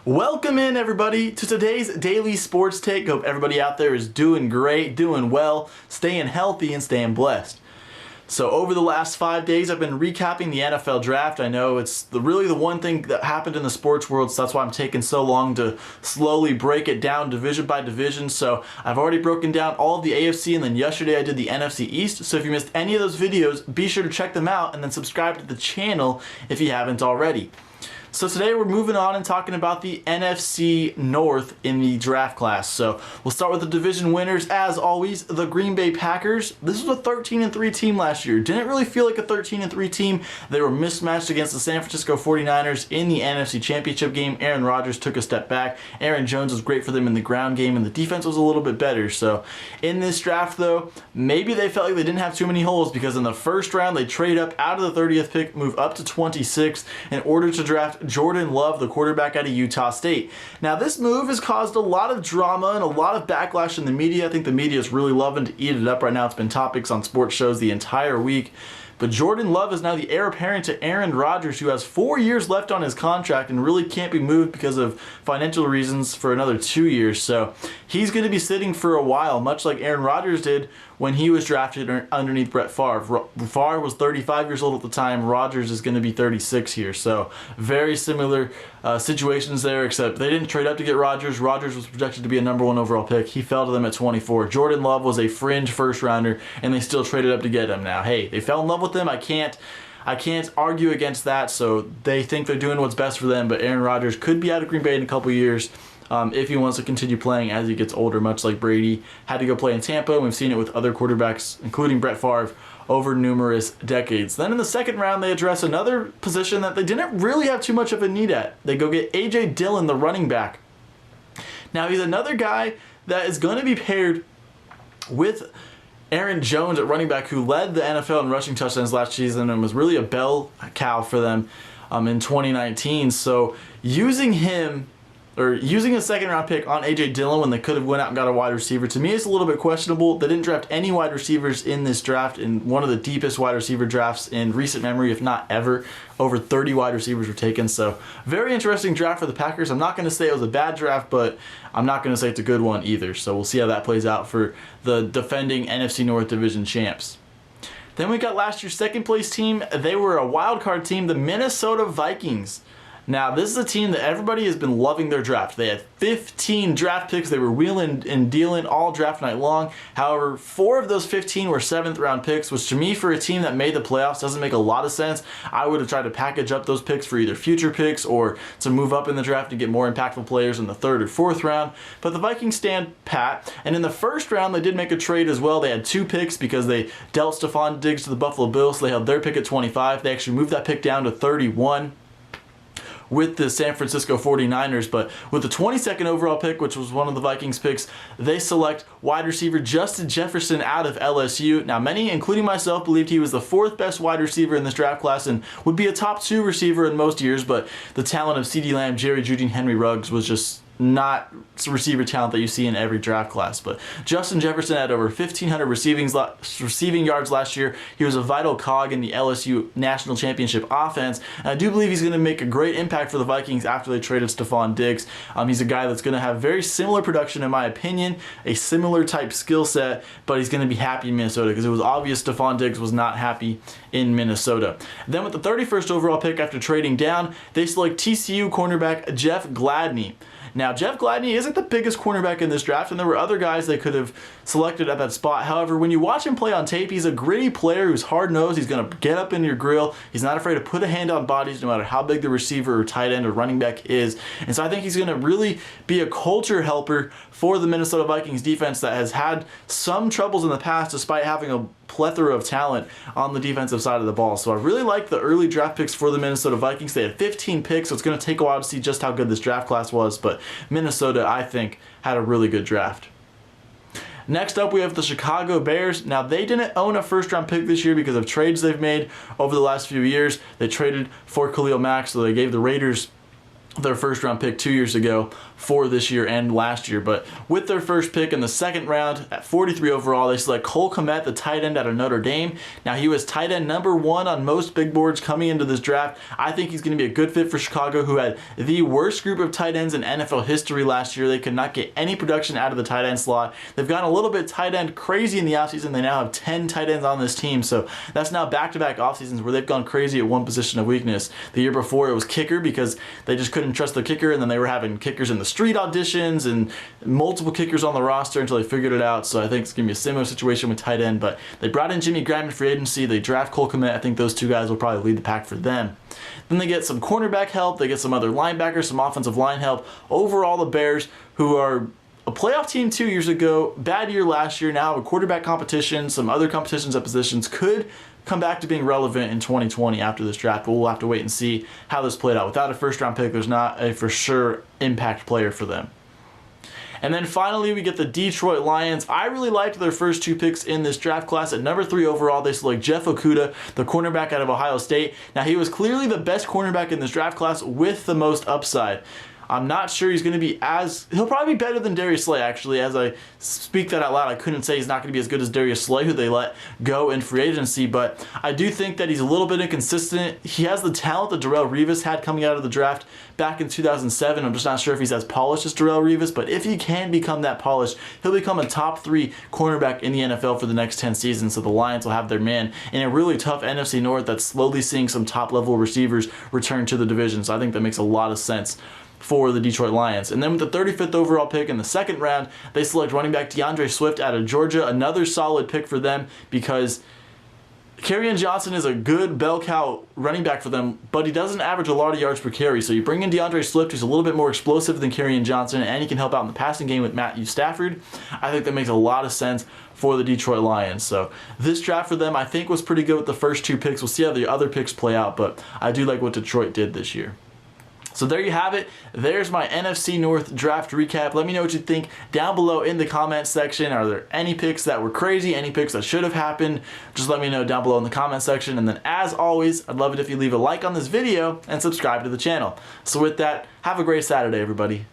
Welcome in, everybody, to today's daily sports take. Hope everybody out there is doing great, doing well, staying healthy, and staying blessed. So over the last 5 days, I've been recapping the NFL draft. I know it's really the one thing that happened in the sports world, so that's why I'm taking so long to slowly break it down division by division. So I've already broken down all of the AFC, and then yesterday I did the NFC East. So if you missed any of those videos, be sure to check them out and then subscribe to the channel if you haven't already. So today we're moving on and talking about the NFC North in the draft class. So we'll start with the division winners, as always, the Green Bay Packers. This was a 13-3 team last year. Didn't really feel like a 13-3 team. They were mismatched against the San Francisco 49ers in the NFC Championship game. Aaron Rodgers took a step back. Aaron Jones was great for them in the ground game, and the defense was a little bit better. So in this draft, though, maybe they felt like they didn't have too many holes, because in the first round they trade up out of the 30th pick, move up to 26 in order to draft Jordan Love, the quarterback out of Utah State. Now, this move has caused a lot of drama and a lot of backlash in the media. I think the media is really loving to eat it up right now. It's been topics on sports shows the entire week. But Jordan Love is now the heir apparent to Aaron Rodgers, who has 4 years left on his contract and really can't be moved because of financial reasons for another 2 years. So he's going to be sitting for a while, much like Aaron Rodgers did when he was drafted underneath Brett Favre. Favre was 35 years old at the time. Rodgers is going to be 36 here. So very similar situations there, except they didn't trade up to get Rodgers. Rodgers was projected to be a #1 overall pick. He fell to them at 24. Jordan Love was a fringe first rounder, and they still traded up to get him. Now, hey, they fell in love with him. I can't argue against that. So they think they're doing what's best for them, but Aaron Rodgers could be out of Green Bay in a couple years. If he wants to continue playing as he gets older, much like Brady had to go play in Tampa. We've seen it with other quarterbacks, including Brett Favre, over numerous decades. Then in the second round, they address another position that they didn't really have too much of a need at. They go get A.J. Dillon, the running back. Now, he's another guy that is going to be paired with Aaron Jones at running back, who led the NFL in rushing touchdowns last season and was really a bell cow for them in 2019. So using him, or using a second-round pick on A.J. Dillon when they could have went out and got a wide receiver, to me is a little bit questionable. They didn't draft any wide receivers in this draft, in one of the deepest wide receiver drafts in recent memory, if not ever. Over 30 wide receivers were taken, so very interesting draft for the Packers. I'm not going to say it was a bad draft, but I'm not going to say it's a good one either. So we'll see how that plays out for the defending NFC North Division champs. Then we got last year's second-place team. They were a wild card team, the Minnesota Vikings. Now, this is a team that everybody has been loving their draft. They had 15 draft picks. They were wheeling and dealing all draft night long. However, 4 of those 15 were 7th-round picks, which to me, for a team that made the playoffs, doesn't make a lot of sense. I would have tried to package up those picks for either future picks or to move up in the draft to get more impactful players in the 3rd or 4th round. But the Vikings stand pat. And in the first round, they did make a trade as well. They had 2 picks because they dealt Stephon Diggs to the Buffalo Bills. So they held their pick at 25. They actually moved that pick down to 31. With the San Francisco 49ers, but with the 22nd overall pick, which was one of the Vikings picks, they select wide receiver Justin Jefferson out of LSU. Now, many, including myself, believed he was the 4th best wide receiver in this draft class and would be a top 2 receiver in most years, but the talent of CeeDee Lamb, Jerry Jeudy, and Henry Ruggs was just not receiver talent that you see in every draft class. But Justin Jefferson had over 1,500 receiving yards last year. He was a vital cog in the LSU National Championship offense. And I do believe he's going to make a great impact for the Vikings after they traded Stephon Diggs. He's a guy that's going to have very similar production, in my opinion, a similar type skill set, but he's going to be happy in Minnesota, because it was obvious Stephon Diggs was not happy in Minnesota. Then with the 31st overall pick, after trading down, they select TCU cornerback Jeff Gladney. Now, Jeff Gladney isn't the biggest cornerback in this draft, and there were other guys they could have selected at that spot. However, when you watch him play on tape, he's a gritty player who's hard-nosed. He's going to get up in your grill. He's not afraid to put a hand on bodies no matter how big the receiver or tight end or running back is. And so I think he's going to really be a culture helper for the Minnesota Vikings defense that has had some troubles in the past despite having a plethora of talent on the defensive side of the ball. So I really like the early draft picks for the Minnesota Vikings. They had 15 picks, so it's going to take a while to see just how good this draft class was, but Minnesota, I think, had a really good draft. Next up, we have the Chicago Bears. Now, they didn't own a first-round pick this year because of trades they've made over the last few years. They traded for Khalil Mack, so they gave the Raiders their first round pick 2 years ago for this year and last year. But with their first pick in the second round at 43 overall, they select Cole Kmet, the tight end out of Notre Dame. Now, he was tight end number 1 on most big boards coming into this draft. I think he's going to be a good fit for Chicago, who had the worst group of tight ends in NFL history last year. They could not get any production out of the tight end slot. They've gone a little bit tight end crazy in the offseason. They now have 10 tight ends on this team, so that's now back-to-back offseasons where they've gone crazy at one position of weakness. The year before, it was kicker because they just couldn't trust the kicker, and then they were having kickers in the street auditions and multiple kickers on the roster until they figured it out. So I think it's going to be a similar situation with tight end. But they brought in Jimmy Graham in free agency. They draft Cole Kmet. I think those two guys will probably lead the pack for them. Then they get some cornerback help. They get some other linebackers, some offensive line help. Overall, the Bears, who are a playoff team 2 years ago, bad year last year, now have a quarterback competition, some other competitions at positions, could come back to being relevant in 2020 after this draft, but we'll have to wait and see how this played out. Without a first-round pick, there's not a for sure impact player for them. And then finally, we get the Detroit Lions. I really liked their first 2 picks in this draft class. At number 3 overall, they select Jeff Okudah, the cornerback out of Ohio State. Now, he was clearly the best cornerback in this draft class with the most upside. I'm not sure he's going to be he'll probably be better than Darius Slay, actually. As I speak that out loud, I couldn't say he's not going to be as good as Darius Slay, who they let go in free agency, but I do think that he's a little bit inconsistent. He has the talent that Darrelle Revis had coming out of the draft back in 2007. I'm just not sure if he's as polished as Darrelle Revis, but if he can become that polished, he'll become a top 3 cornerback in the NFL for the next 10 seasons, so the Lions will have their man in a really tough NFC North that's slowly seeing some top-level receivers return to the division, so I think that makes a lot of sense for the Detroit Lions. And then with the 35th overall pick in the second round, they select running back DeAndre Swift out of Georgia. Another solid pick for them because Kerryon Johnson is a good bell cow running back for them, but he doesn't average a lot of yards per carry. So you bring in DeAndre Swift, who's a little bit more explosive than Kerryon Johnson, and he can help out in the passing game with Matthew Stafford. I think that makes a lot of sense for the Detroit Lions. So this draft for them, I think, was pretty good with the first 2 picks. We'll see how the other picks play out, but I do like what Detroit did this year. So there you have it. There's my NFC North draft recap. Let me know what you think down below in the comment section. Are there any picks that were crazy? Any picks that should have happened? Just let me know down below in the comment section. And then as always, I'd love it if you leave a like on this video and subscribe to the channel. So with that, have a great Saturday, everybody.